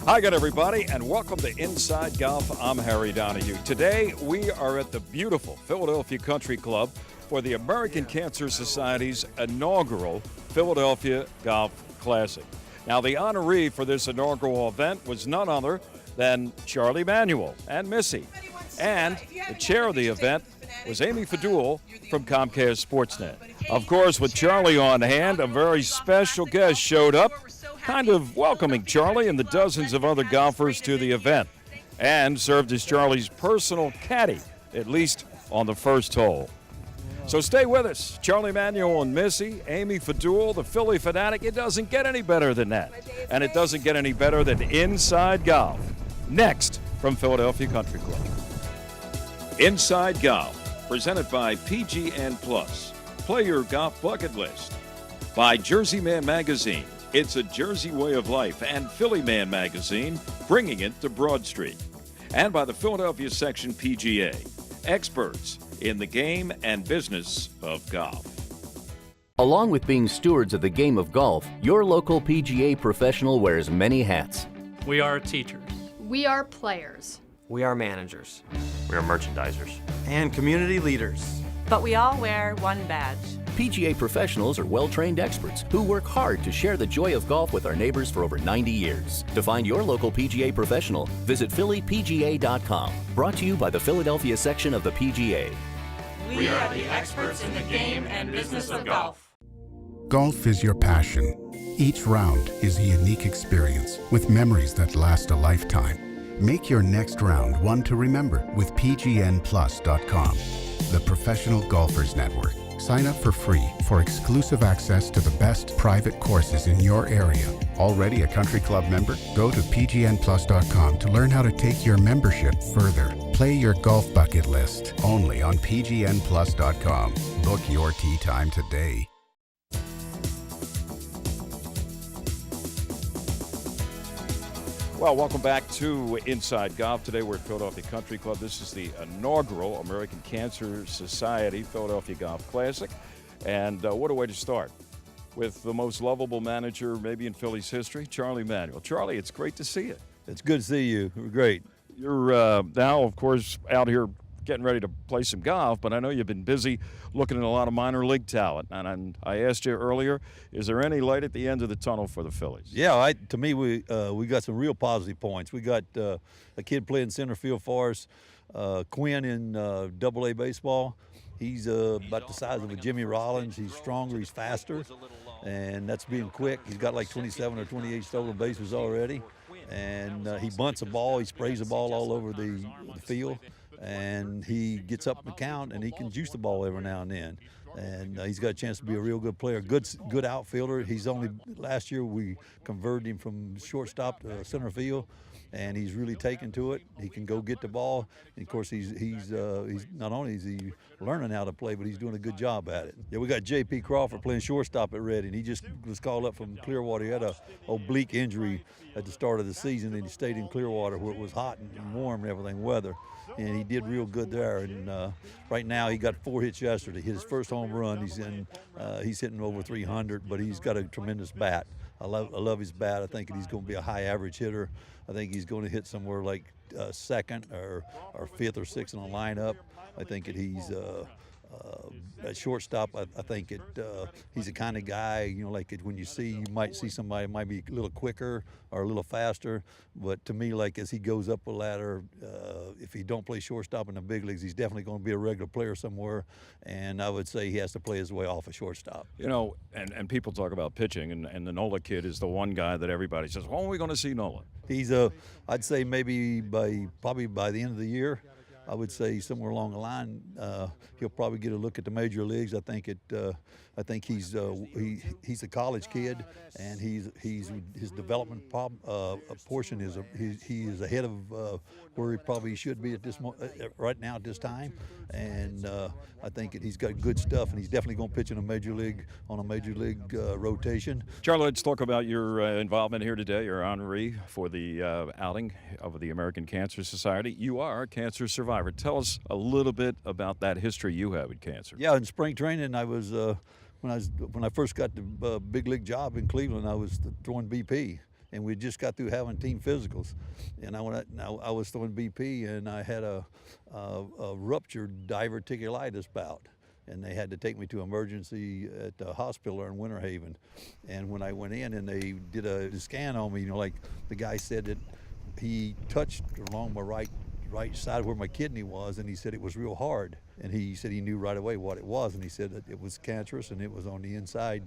Hi again, everybody, and welcome to Inside Golf. I'm Harry Donahue. Today, we are at the beautiful Philadelphia Country Club for the American Cancer Society's inaugural Philadelphia Golf Classic. Now, the honoree for this inaugural event was none other than Charlie Manuel and Missy. And the chair of the event was Amy Fadul from Comcast Sportsnet. Of course, with Charlie on hand, a very special guest showed up, kind of welcoming Charlie and the dozens of other golfers to the event, and served as Charlie's personal caddy, at least on the first hole. So stay with us. Charlie Manuel and Missy, Amy Fadul, the Philly fanatic. It doesn't get any better than that. And it doesn't get any better than Inside Golf. Next from Philadelphia Country Club. Inside Golf, presented by PGN Plus. Play your golf bucket list. By Jersey Man Magazine. It's a Jersey way of life, and Philly Man Magazine, bringing it to Broad Street. And by the Philadelphia Section PGA, experts in the game and business of golf. Along with being stewards of the game of golf, your local PGA professional wears many hats. We are teachers. We are players. We are managers. We are merchandisers. And community leaders. But we all wear one badge. PGA professionals are well-trained experts who work hard to share the joy of golf with our neighbors for over 90 years. To find your local PGA professional, visit phillypga.com. Brought to you by the Philadelphia section of the PGA. We are the experts in the game and business of golf. Golf is your passion. Each round is a unique experience with memories that last a lifetime. Make your next round one to remember with pgnplus.com, the Professional Golfers Network. Sign up for free for exclusive access to the best private courses in your area. Already a country club member? Go to pgnplus.com to learn how to take your membership further. Play your golf bucket list only on pgnplus.com. Book your tee time today. Well, welcome back to Inside Golf. Today we're at Philadelphia Country Club. This is the inaugural American Cancer Society Philadelphia Golf Classic. And what a way to start with the most lovable manager maybe in Philly's history, Charlie Manuel. Charlie, it's great to see you. It's good to see you. Great. You're now, of course, out here getting ready to play some golf, but I know you've been busy looking at a lot of minor league talent. And I asked you earlier, is there any light at the end of the tunnel for the Phillies? Yeah, to me, we got some real positive points. We got a kid playing center field for us, Quinn in Double-A baseball. He's about the size of a Jimmy Rollins. He's stronger, he's faster, and that's being quick. He's got like 27 or 28 stolen bases already, and he bunts a ball. He sprays the ball all over the field. And he gets up in the count, and he can juice the ball every now and then. And he's got a chance to be a real good player, good outfielder. Last year we converted him from shortstop to center field, and he's really taken to it. He can go get the ball. And of course, he's not only is he learning how to play, but he's doing a good job at it. Yeah, we got J.P. Crawford playing shortstop at Reading. He just was called up from Clearwater. He had a oblique injury at the start of the season, and he stayed in Clearwater where it was hot and warm and everything weather. And he did real good there. And right now he got 4 hits yesterday. Hit his first home run. He's hitting over 300, but he's got a tremendous bat. I love his bat. I think he's going to be a high average hitter. I think he's going to hit somewhere like second or fifth or sixth in the lineup. I think that he's at shortstop. I think he's the kind of guy, like when you might see somebody might be a little quicker or a little faster. But to me, like as he goes up a ladder, if he don't play shortstop in the big leagues, he's definitely going to be a regular player somewhere. And I would say he has to play his way off a shortstop. And people talk about pitching, and the Nola kid is the one guy that everybody says, when are we going to see Nola? He's I'd say maybe probably by the end of the year. I would say somewhere along the line, he'll probably get a look at the major leagues. I think he's a college kid, and his development portion is he is ahead of where he probably should be at right now at this time. And I think that he's got good stuff, and he's definitely going to pitch in a major league rotation. Charlie, let's talk about your involvement here today, your honoree for the outing of the American Cancer Society. You are a cancer survivor. Tell us a little bit about that history you have with cancer. Yeah, in spring training, I was when I first got the big league job in Cleveland, I was throwing BP, and we just got through having team physicals, and I was throwing BP, and I had a ruptured diverticulitis bout, and they had to take me to emergency at the hospital in Winter Haven. And when I went in and they did a scan on me, like the guy said that he touched along my right side where my kidney was, and he said it was real hard. And he said he knew right away what it was, and he said that it was cancerous and it was on the inside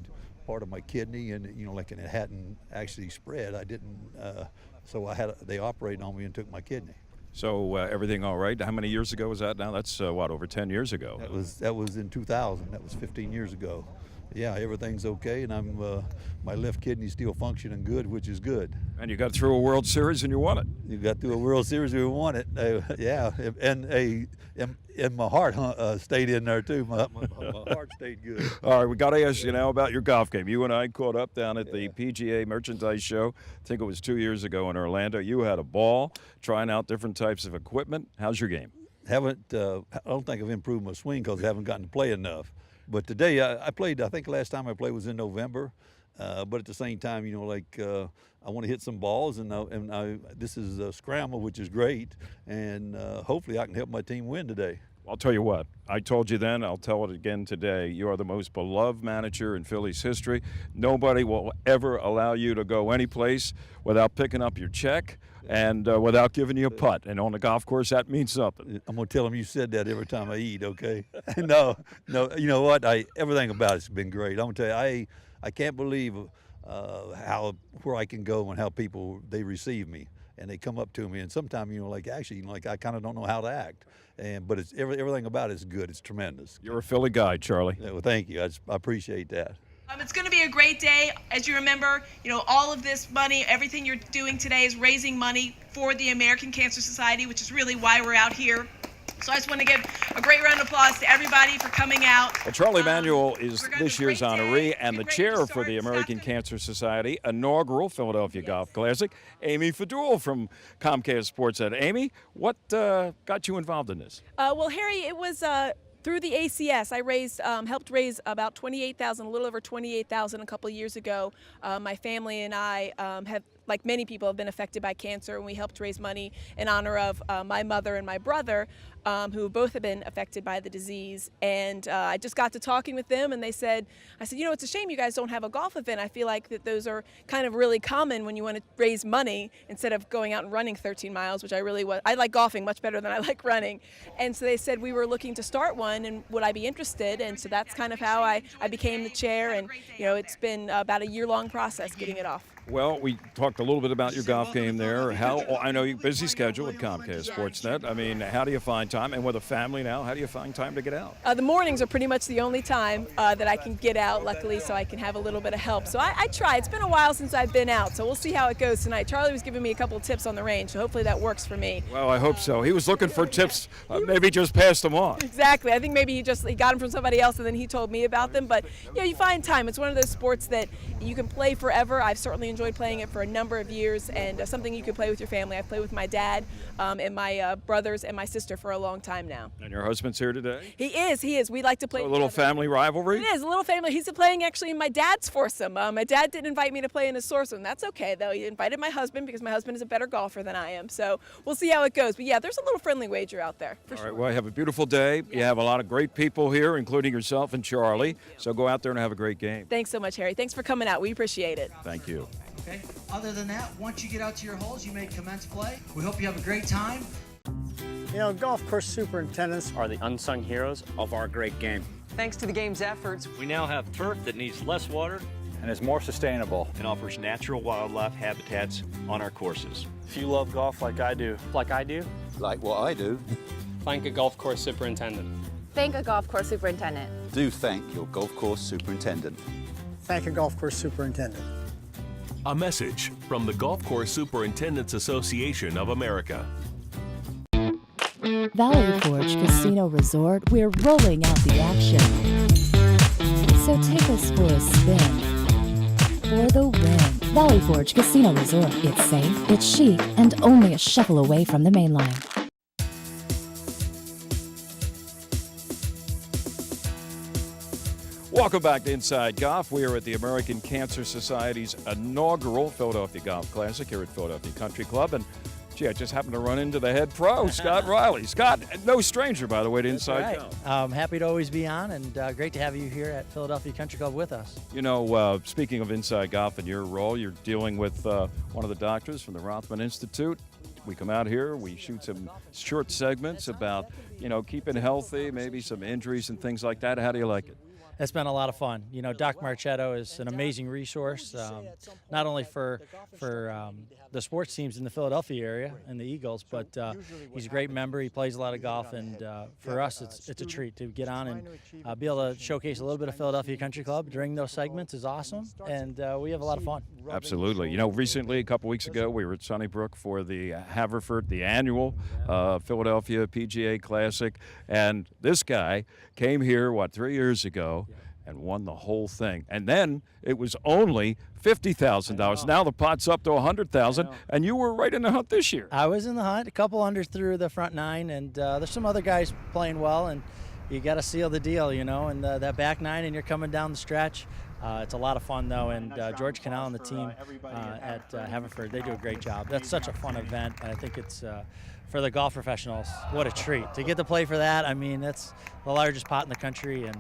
part of my kidney, and and it hadn't actually spread. I didn't, so they operated on me and took my kidney. So everything all right? How many years ago was that now? That's over 10 years ago. That was in 2000. That was 15 years ago. Yeah, everything's okay, and my left kidney's still functioning good, which is good. And you got through a World Series and you won it. You got through a World Series and we won it. Yeah, and my heart stayed in there too. My heart stayed good. All right, we got to ask you now about your golf game. You and I caught up down at the PGA Merchandise Show. I think it was 2 years ago in Orlando. You had a ball trying out different types of equipment. How's your game? I don't think I've improved my swing because I haven't gotten to play enough. But today I played. I think the last time I played was in November. But at the same time, I want to hit some balls, and this is a scramble, which is great, and hopefully I can help my team win today. I'll tell you what, I told you then, I'll tell it again today. You are the most beloved manager in Phillies history. Nobody will ever allow you to go any place without picking up your check and without giving you a putt. And on the golf course, that means something. I'm going to tell them you said that every time I eat, okay? No, you know what? Everything about it's been great. I'm going to tell you, I can't believe where I can go and how people, they receive me. And they come up to me, and sometimes, I kind of don't know how to act. But it's everything about it's good. It's tremendous. You're a Philly guy, Charlie. Yeah, well, thank you. I appreciate that. It's going to be a great day. As you remember, all of this money, everything you're doing today is raising money for the American Cancer Society, which is really why we're out here. So I just want to give a great round of applause to everybody for coming out. Well, Charlie Manuel is this year's honoree and the chair for the American Cancer Society inaugural Philadelphia Golf Classic. Amy Fadul from Comcast Sportsnet. Amy, what got you involved in this? Well, Harry, it was through the ACS. I helped raise about $28,000, a little over $28,000 a couple of years ago. My family and I have, like many people, have been affected by cancer, and we helped raise money in honor of my mother and my brother, who both have been affected by the disease. And I just got to talking with them, and I said, it's a shame you guys don't have a golf event. I feel like that those are kind of really common when you want to raise money instead of going out and running 13 miles, which I like golfing much better than I like running. And so they said we were looking to start one, and would I be interested? And so that's kind of how I became the chair, and it's been about a year-long process getting it off. Well, we talked a little bit about your golf game there. I know you're busy schedule with Comcast Sportsnet. I mean, how do you find time? And with a family now, how do you find time to get out? The mornings are pretty much the only time that I can get out, luckily, so I can have a little bit of help. So I try. It's been a while since I've been out, so we'll see how it goes tonight. Charlie was giving me a couple of tips on the range, so hopefully that works for me. Well, I hope so. He was looking for tips. Maybe just passed them on. Exactly. I think maybe he got them from somebody else, and then he told me about them. But, you find time. It's one of those sports that you can play forever. I've certainly enjoyed playing it for a number of years, and something you can play with your family. I've played with my dad and my brothers and my sister for a long time now. And your husband's here today? He is. We like to play a little family rivalry? It is, a little family. He's playing actually in my dad's foursome. My dad didn't invite me to play in his foursome. That's okay, though. He invited my husband because my husband is a better golfer than I am. So we'll see how it goes. But, yeah, there's a little friendly wager out there. All right, well, have a beautiful day. Yeah. You have a lot of great people here, including yourself and Charlie. So go out there and have a great game. Thanks so much, Harry. Thanks for coming out. We appreciate it. Thank you. Okay. Other than that, once you get out to your holes, you may commence play. We hope you have a great time. Golf course superintendents are the unsung heroes of our great game. Thanks to the game's efforts, we now have turf that needs less water and is more sustainable and offers natural wildlife habitats on our courses. If you love golf like I do, like what I do, thank a golf course superintendent. Thank a golf course superintendent. Do thank your golf course superintendent. Thank a golf course superintendent. A message from the Golf Course Superintendents Association of America. Valley Forge Casino Resort, we're rolling out the action. So take us for a spin. For the win. Valley Forge Casino Resort. It's safe, it's chic, and only a shuffle away from the main line. Welcome back to Inside Golf. We are at the American Cancer Society's inaugural Philadelphia Golf Classic here at Philadelphia Country Club. And, gee, I just happened to run into the head pro, Scott Riley. Scott, no stranger, by the way, to Inside Golf. Happy to always be on, and great to have you here at Philadelphia Country Club with us. You know, speaking of Inside Golf and your role, you're dealing with one of the doctors from the Rothman Institute. We come out here, we shoot some short segments about, you know, keeping healthy, maybe some injuries and things like that. How do you like it? It's been a lot of fun. You know, Doc Marchetto is an amazing resource, not only for the sports teams in the Philadelphia area and the Eagles, but he's a great member. He plays a lot of golf, and for us, it's a treat to get on and be able to showcase a little bit of Philadelphia Country Club during those segments is awesome, and we have a lot of fun. Absolutely. You know, recently, a couple weeks ago, we were at Sunnybrook for the Haverford, the annual Philadelphia PGA Classic, and this guy came here, 3 years ago, and won the whole thing. And then it was only $50,000. Now the pot's up to $100,000, and you were right in the hunt this year. I was in the hunt, a couple unders through the front nine, and there's some other guys playing well, and you got to seal the deal, you know, and that back nine, and you're coming down the stretch. It's a lot of fun, though, and George Cannell and the team at Haverford, they do a great job. That's such a fun event, and I think it's for the golf professionals, what a treat. To get to play for that, I mean, that's the largest pot in the country, and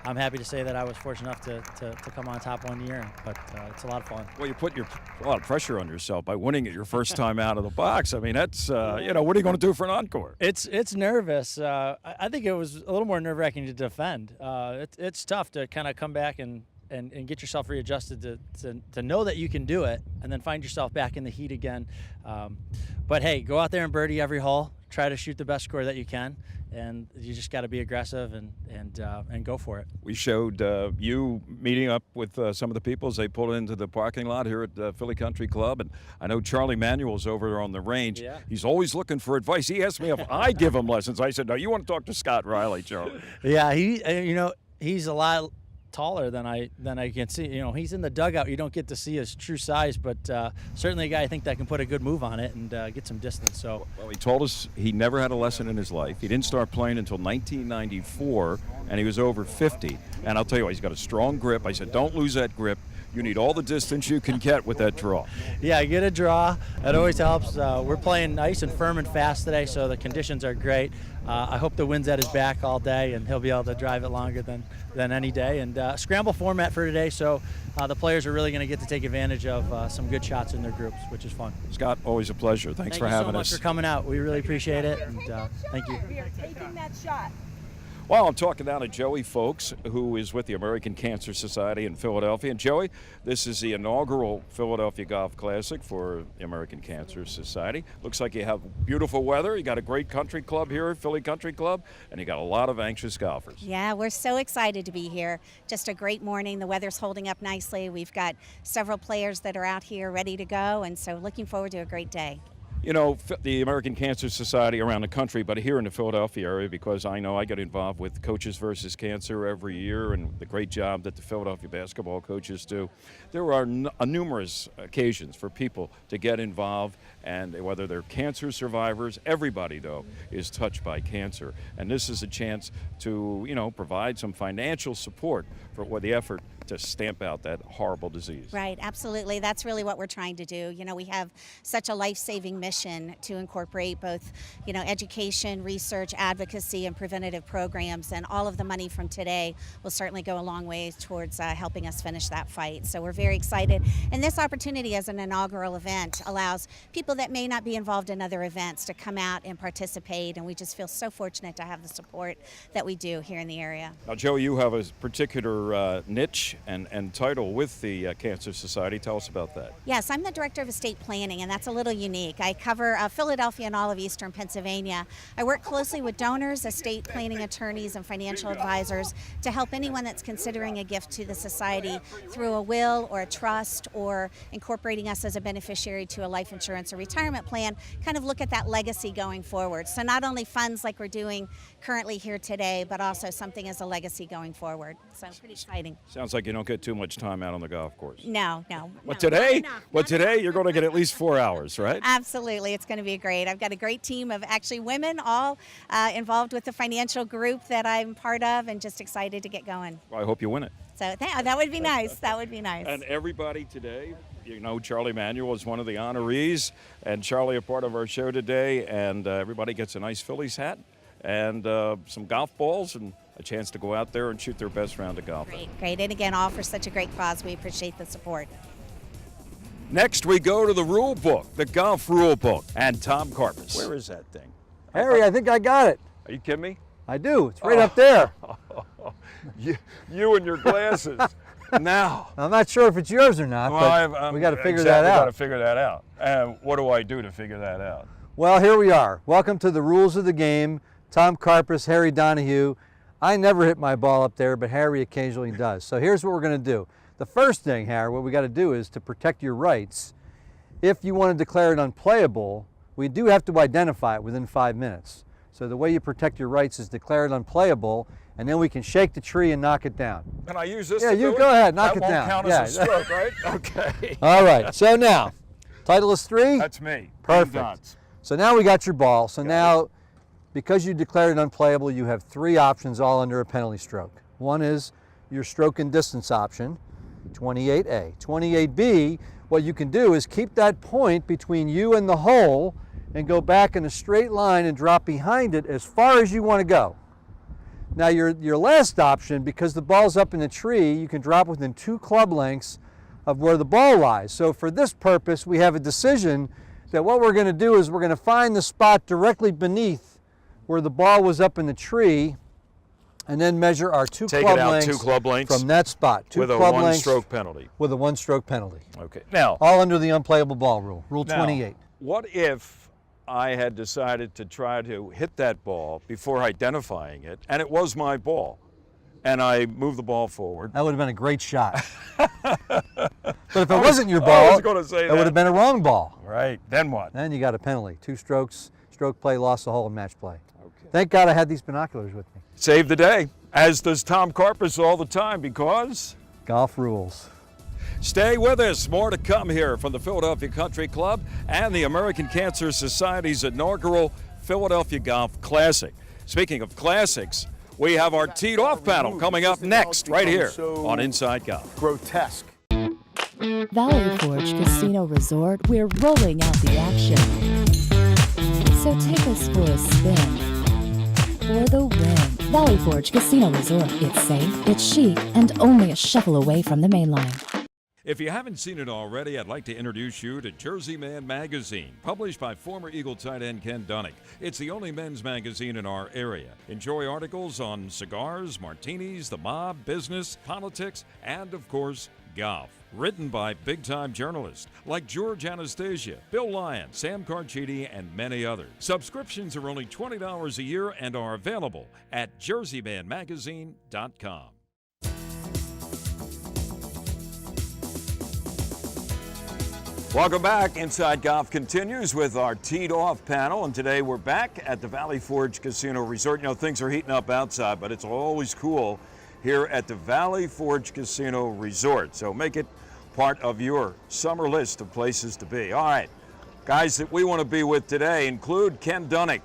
I'm happy to say that I was fortunate enough to come on top one year, but it's a lot of fun. Well, you put a lot of pressure on yourself by winning it your first time out of the box. I mean, that's, you know, what are you going to do for an encore? It's nervous. I think it was a little more nerve-wracking to defend. It's tough to kind of come back and get yourself readjusted to know that you can do it and then find yourself back in the heat again. But, hey, go out there and birdie every hole. Try to shoot the best score that you can, and you just got to be aggressive and go for it. We showed you meeting up with some of the people as they pulled into the parking lot here at Philly Country Club, and I know Charlie Manuel's over there on the range. Yeah. He's always looking for advice. He asked me if I give him lessons. I said, no, you want to talk to Scott Riley, Charlie. Yeah, he's a lot taller than I can see. You know, he's in the dugout. You don't get to see his true size, but certainly a guy I think that can put a good move on it and get some distance. So, well, he told us he never had a lesson in his life. He didn't start playing until 1994, and he was over 50. And I'll tell you what, he's got a strong grip. I said, don't lose that grip. You need all the distance you can get with that draw. Yeah, get a draw. It always helps. We're playing nice and firm and fast today, so the conditions are great. I hope the wind's at his back all day, and he'll be able to drive it longer than any day. And scramble format for today, so the players are really going to get to take advantage of some good shots in their groups, which is fun. Scott, always a pleasure. Thanks for having us. Thank you so much for coming out. We really appreciate it, and thank you. We are taking that shot. Well, I'm talking now to Joey Folks, who is with the American Cancer Society in Philadelphia. And Joey, this is the inaugural Philadelphia Golf Classic for the American Cancer Society. Looks like you have beautiful weather. You got a great country club here at Philly Country Club, and you got a lot of anxious golfers. Yeah, we're so excited to be here. Just a great morning. The weather's holding up nicely. We've got several players that are out here ready to go, and so looking forward to a great day. You know, the American Cancer Society around the country, but here in the Philadelphia area, because I know I get involved with Coaches versus Cancer every year and the great job that the Philadelphia basketball coaches do. There are numerous occasions for people to get involved, and whether they're cancer survivors, everybody, though, is touched by cancer. And this is a chance to, you know, provide some financial support for the effort to stamp out that horrible disease. Right, absolutely. That's really what we're trying to do. You know, we have such a life-saving mission to incorporate both, you know, education, research, advocacy, and preventative programs, and all of the money from today will certainly go a long way towards helping us finish that fight. So we're very excited. And this opportunity as an inaugural event allows people that may not be involved in other events to come out and participate, and we just feel so fortunate to have the support that we do here in the area. Now, Joe, you have a particular niche and title with the Cancer Society. Tell us about that. Yes, I'm the Director of Estate Planning, and that's a little unique. I cover Philadelphia and all of Eastern Pennsylvania. I work closely with donors, estate planning attorneys, and financial advisors to help anyone that's considering a gift to the Society through a will or a trust or incorporating us as a beneficiary to a life insurance or retirement plan, kind of look at that legacy going forward. So not only funds like we're doing currently here today, but also something as a legacy going forward. So pretty exciting. Sounds like you don't get too much time out on the golf course. No. But today you're going to get at least 4 hours, right? Absolutely. It's going to be great. I've got a great team of actually women all involved with the financial group that I'm part of, and just excited to get going. Well, I hope you win it. So that would be nice. That would be nice. And everybody today, you know, Charlie Manuel is one of the honorees, and Charlie a part of our show today, and everybody gets a nice Phillies hat and some golf balls and a chance to go out there and shoot their best round of golf. Great. And again, all for such a great cause. We appreciate the support. Next, we go to the rule book, the golf rule book, and Tom Carpus. Where is that thing? Harry, I think I got it. Are you kidding me? I do. It's right up there. You and your glasses. Now. I'm not sure if it's yours or not, but we got to figure that out. We got to figure that out. And what do I do to figure that out? Well, here we are. Welcome to the rules of the game. Tom Carpus, Harry Donahue. I never hit my ball up there, but Harry occasionally does. So here's what we're going to do. The first thing, Harry, what we got to do is to protect your rights. If you want to declare it unplayable, we do have to identify it within 5 minutes. So the way you protect your rights is declare it unplayable, and then we can shake the tree and knock it down. Can I use this? Yeah, you go ahead, knock it down. That won't count as a stroke, right? Okay. All right, so now, title is 3? That's me. Perfect. So now we got your ball. So now, because you declared it unplayable, you have 3 options all under a penalty stroke. One is your stroke and distance option, 28A. 28B, what you can do is keep that point between you and the hole and go back in a straight line and drop behind it as far as you want to go. Now your last option, because the ball's up in the tree, you can drop within 2 club lengths of where the ball lies. So for this purpose, we have a decision that what we're going to do is we're going to find the spot directly beneath where the ball was up in the tree, and then measure our 2 club lengths from that spot. 2 with a club lengths one-stroke penalty. With a 1-stroke penalty. Okay. Now, all under the unplayable ball rule, Rule now, 28. What if I had decided to try to hit that ball before identifying it, and it was my ball, and I moved the ball forward? That would have been a great shot. But if it wasn't your ball, it would have been a wrong ball. Right. Then what? Then you got a penalty. 2 strokes, stroke play, lost the hole, and match play. Okay. Thank God I had these binoculars with me. Save the day, as does Tom Carpus all the time, because golf rules. Stay with us. More to come here from the Philadelphia Country Club and the American Cancer Society's inaugural Philadelphia Golf Classic. Speaking of classics, we have our teed off panel coming up next, right here on Inside Golf. Grotesque. Valley Forge Casino Resort, we're rolling out the action. So take us for a spin for the win. Valley Forge Casino Resort. It's safe, it's chic, and only a shuffle away from the main line. If you haven't seen it already, I'd like to introduce you to Jersey Man magazine, published by former Eagle tight end Ken Dunnick. It's the only men's magazine in our area. Enjoy articles on cigars, martinis, the mob, business, politics, and of course, golf. Written by big-time journalists like George Anastasia, Bill Lyon, Sam Carchidi, and many others. Subscriptions are only $20 a year and are available at jerseymanmagazine.com. Welcome back. Inside Golf continues with our teed off panel, and today we're back at the Valley Forge Casino Resort. You know, things are heating up outside, but it's always cool here at the Valley Forge Casino Resort. So make it part of your summer list of places to be. All right, guys that we want to be with today include Ken Dunnick,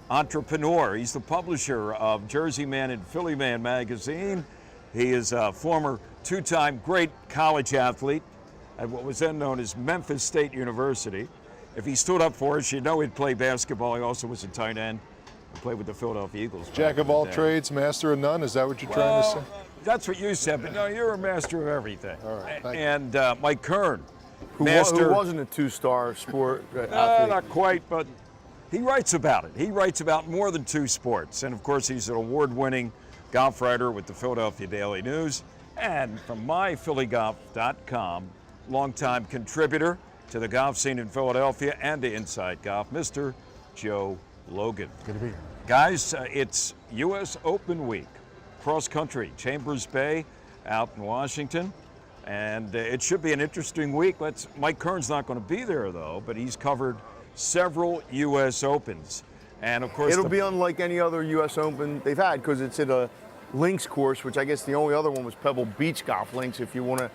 entrepreneur. He's the publisher of Jersey Man and Philly Man magazine. He is a former 2-time great college athlete at what was then known as Memphis State University. If he stood up for us, you'd know he'd play basketball. He also was a tight end. He played with the Philadelphia Eagles. Jack of all trades, master of none. Is that what you're trying to say? That's what you said, but no, you're a master of everything. All right, thank you. And Mike Kern, who wasn't a 2-star sport athlete. Not quite, but he writes about it. He writes about more than 2 sports. And of course, he's an award-winning golf writer with the Philadelphia Daily News. And from myphillygolf.com, longtime contributor to the golf scene in Philadelphia and to Inside Golf, Mr. Joe Logan. Good to be here. Guys, it's U.S. Open week, cross country, Chambers Bay out in Washington, and it should be an interesting week. Mike Kern's not going to be there though, but he's covered several U.S. Opens, and of course it'll be unlike any other U.S. Open they've had because it's at a links course, which I guess the only other one was Pebble Beach golf links. If you want to,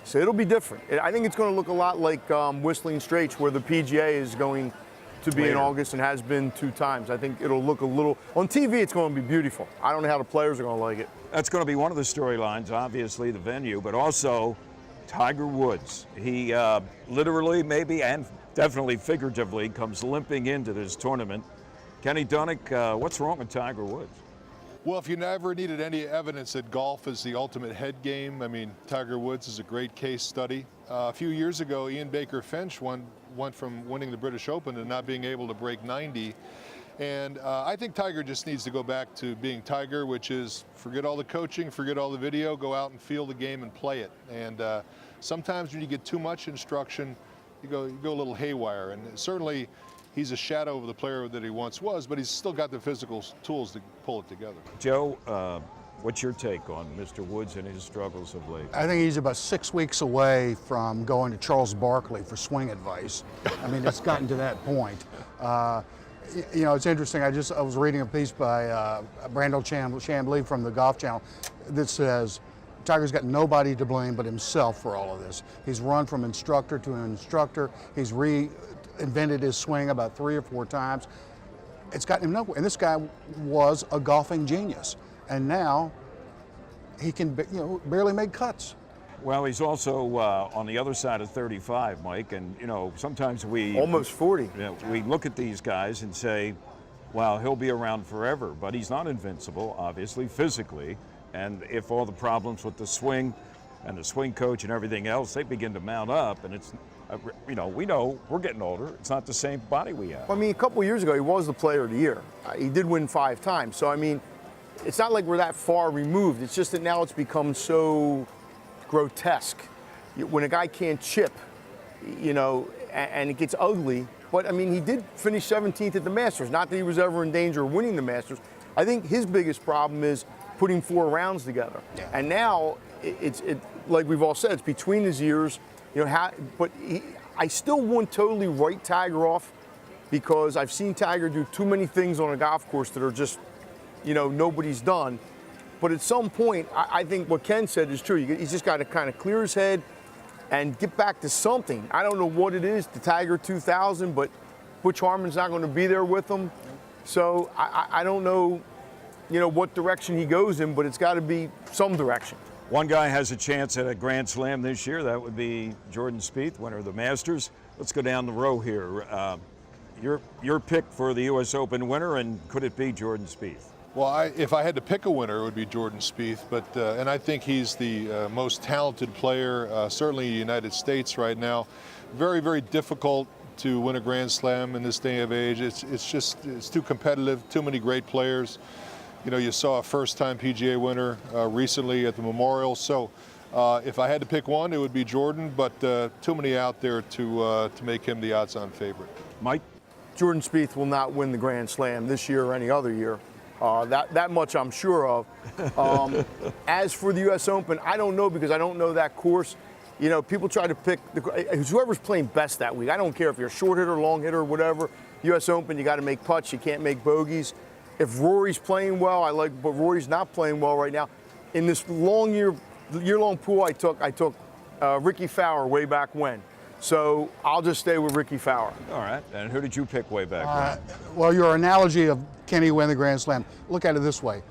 so it'll be different. I think it's going to look a lot like Whistling Straits, where the PGA is going to be in August and has been 2 times. I think it'll look a little, on TV it's going to be beautiful. I don't know how the players are going to like it. That's going to be one of the storylines, obviously the venue, but also Tiger Woods. He literally, maybe, and definitely figuratively, comes limping into this tournament. Kenny Dunick, what's wrong with Tiger Woods? Well, if you never needed any evidence that golf is the ultimate head game, I mean, Tiger Woods is a great case study. A few years ago, Ian Baker Finch went from winning the British Open to not being able to break 90. And I think Tiger just needs to go back to being Tiger, which is forget all the coaching, forget all the video, go out and feel the game and play it. And sometimes when you get too much instruction, you go a little haywire. And certainly, he's a shadow of the player that he once was, but he's still got the physical tools to pull it together. Joe, what's your take on Mr. Woods and his struggles of late? I think he's about 6 weeks away from going to Charles Barkley for swing advice. I mean, it's gotten to that point. You know, it's interesting. I was reading a piece by Brandel Chambly from the Golf Channel that says Tiger's got nobody to blame but himself for all of this. He's run from instructor to instructor. He's reinvented his swing about 3 or 4 times. It's gotten him nowhere. And this guy was a golfing genius. And now he can, barely make cuts. Well, he's also on the other side of 35, Mike, and sometimes we almost 40. We look at these guys and say, "Well, he'll be around forever," but he's not invincible, obviously, physically. And if all the problems with the swing and the swing coach and everything else, they begin to mount up, and it's, we know we're getting older. It's not the same body we have. I mean, a couple of years ago, he was the Player of the Year. He did win 5 times. So I mean, it's not like we're that far removed. It's just that now it's become so grotesque. When a guy can't chip, and it gets ugly. But I mean, he did finish 17th at the Masters. Not that he was ever in danger of winning the Masters. I think his biggest problem is putting 4 rounds together. Yeah. And now it's like we've all said, it's between his ears. I still wouldn't totally write Tiger off because I've seen Tiger do too many things on a golf course that are just, nobody's done. But at some point, I think what Ken said is true. He's just got to kind of clear his head and get back to something. I don't know what it is, the Tiger 2000, but Butch Harmon's not going to be there with him. So I don't know, what direction he goes in, but it's got to be some direction. One guy has a chance at a Grand Slam this year. That would be Jordan Spieth, winner of the Masters. Let's go down the row here. Your pick for the U.S. Open winner, and could it be Jordan Spieth? Well, if I had to pick a winner, it would be Jordan Spieth. But and I think he's the most talented player, certainly in the United States right now. Very, very difficult to win a Grand Slam in this day of age. It's too competitive. Too many great players. You saw a first-time PGA winner recently at the Memorial. So if I had to pick one, it would be Jordan. But too many out there to make him the odds-on favorite. Mike? Jordan Spieth will not win the Grand Slam this year or any other year. That much I'm sure of. As for the U.S. Open, I don't know because I don't know that course. People try to pick whoever's playing best that week. I don't care if you're a short hitter, long hitter, whatever. U.S. Open, you got to make putts. You can't make bogeys. If Rory's playing well, I like, but Rory's not playing well right now. In this year-long pool, I took Ricky Fowler way back when. So I'll just stay with Ricky Fowler. All right. And who did you pick way back when? Well, your analogy of can he win the Grand Slam, look at it this way.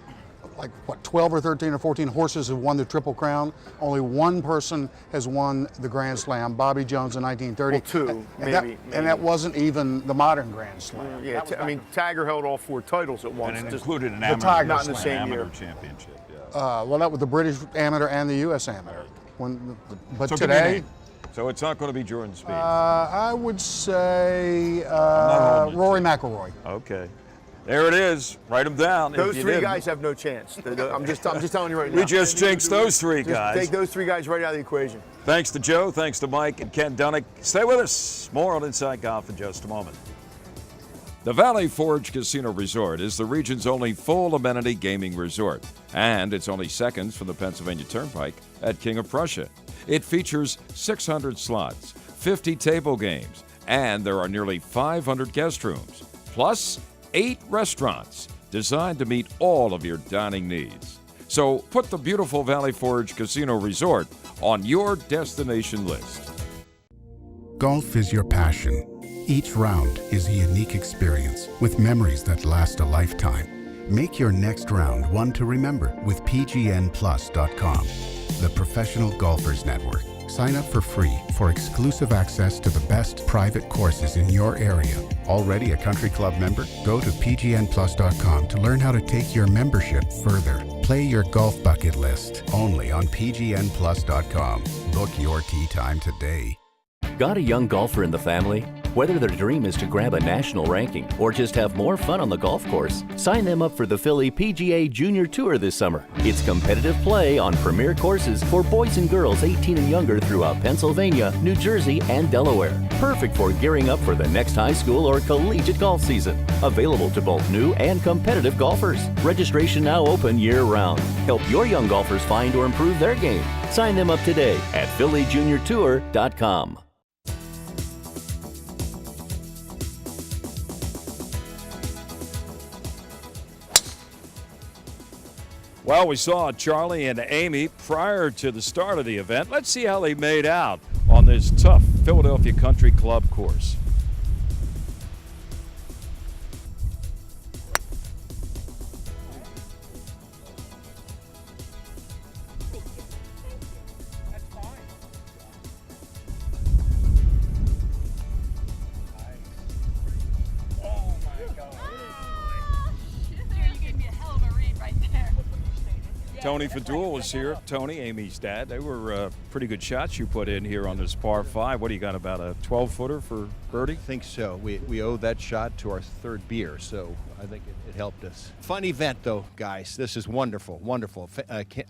Like, 12 or 13 or 14 horses have won the Triple Crown. Only one person has won the Grand Slam, Bobby Jones in 1930. Well, 2, maybe. And that wasn't even the modern Grand Slam. Yeah, Tiger held all 4 titles at once. And it included an amateur championship. Yeah. Well, that was the British Amateur and the U.S. Amateur. But so today... So it's not going to be Jordan Spieth. I would say Rory McIlroy. Okay. There it is. Write them down. Those 3 guys have no chance. I'm just telling you right now. We just jinxed those 3 guys. Take those 3 guys right out of the equation. Thanks to Joe. Thanks to Mike and Ken Dunick. Stay with us. More on Inside Golf in just a moment. The Valley Forge Casino Resort is the region's only full amenity gaming resort, and it's only seconds from the Pennsylvania Turnpike at King of Prussia. It features 600 slots, 50 table games, and there are nearly 500 guest rooms, plus 8 restaurants designed to meet all of your dining needs. So put the beautiful Valley Forge Casino Resort on your destination list. Golf is your passion. Each round is a unique experience with memories that last a lifetime. Make your next round one to remember with PGNplus.com, the Professional Golfers Network. Sign up for free for exclusive access to the best private courses in your area. Already a country club member? Go to PGNplus.com to learn how to take your membership further. Play your golf bucket list only on PGNplus.com. Book your tee time today. Got a young golfer in the family? Whether their dream is to grab a national ranking or just have more fun on the golf course, sign them up for the Philly PGA Junior Tour this summer. It's competitive play on premier courses for boys and girls 18 and younger throughout Pennsylvania, New Jersey, and Delaware. Perfect for gearing up for the next high school or collegiate golf season. Available to both new and competitive golfers. Registration now open year-round. Help your young golfers find or improve their game. Sign them up today at PhillyJuniorTour.com. Well, we saw Charlie and Amy prior to the start of the event. Let's see how they made out on this tough Philadelphia Country Club course. Tony Fadul was here. Tony, Amy's dad. They were pretty good shots you put in here on this par 5. What do you got, about a 12-footer for birdie? I think so. We owe that shot to our third beer, so I think it helped us. Fun event, though, guys. This is wonderful, wonderful.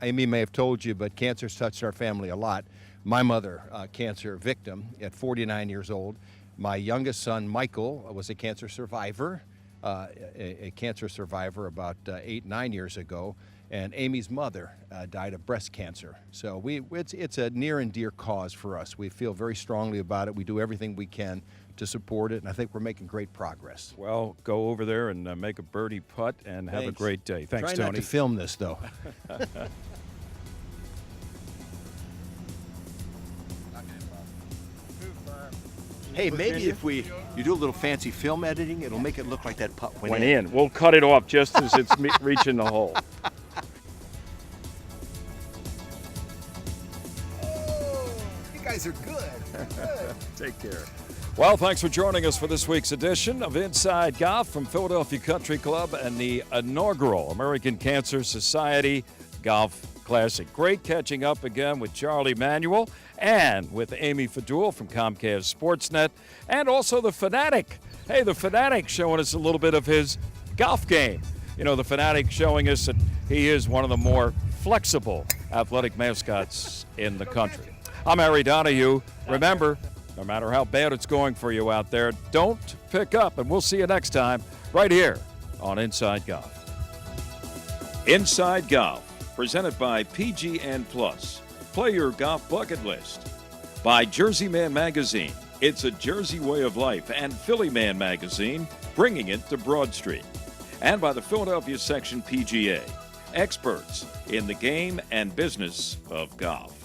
Amy may have told you, but cancer's touched our family a lot. My mother, cancer victim at 49 years old. My youngest son, Michael, was a cancer survivor, a cancer survivor about 8-9 years ago. And Amy's mother died of breast cancer. So it's a near and dear cause for us. We feel very strongly about it. We do everything we can to support it, and I think we're making great progress. Well, go over there and make a birdie putt and have a great day. Thanks, Try Tony. not to film this, though. Hey, maybe if you do a little fancy film editing, it'll make it look like that putt went in. We'll cut it off just as it's reaching the hole. You guys are good. Take care. Well, thanks for joining us for this week's edition of Inside Golf from Philadelphia Country Club and the inaugural American Cancer Society Golf Classic. Great catching up again with Charlie Manuel and with Amy Fadul from Comcast Sportsnet, and also the Fanatic. Hey, the Fanatic showing us a little bit of his golf game. You know, the Fanatic showing us that he is one of the more flexible athletic mascots in the country. I'm Harry Donahue. Remember, no matter how bad it's going for you out there, don't pick up, and we'll see you next time right here on Inside Golf. Inside Golf, presented by PGN Plus. Play your golf bucket list. By Jersey Man Magazine. It's a Jersey way of life. And Philly Man Magazine, bringing it to Broad Street. And by the Philadelphia Section PGA. Experts in the game and business of golf.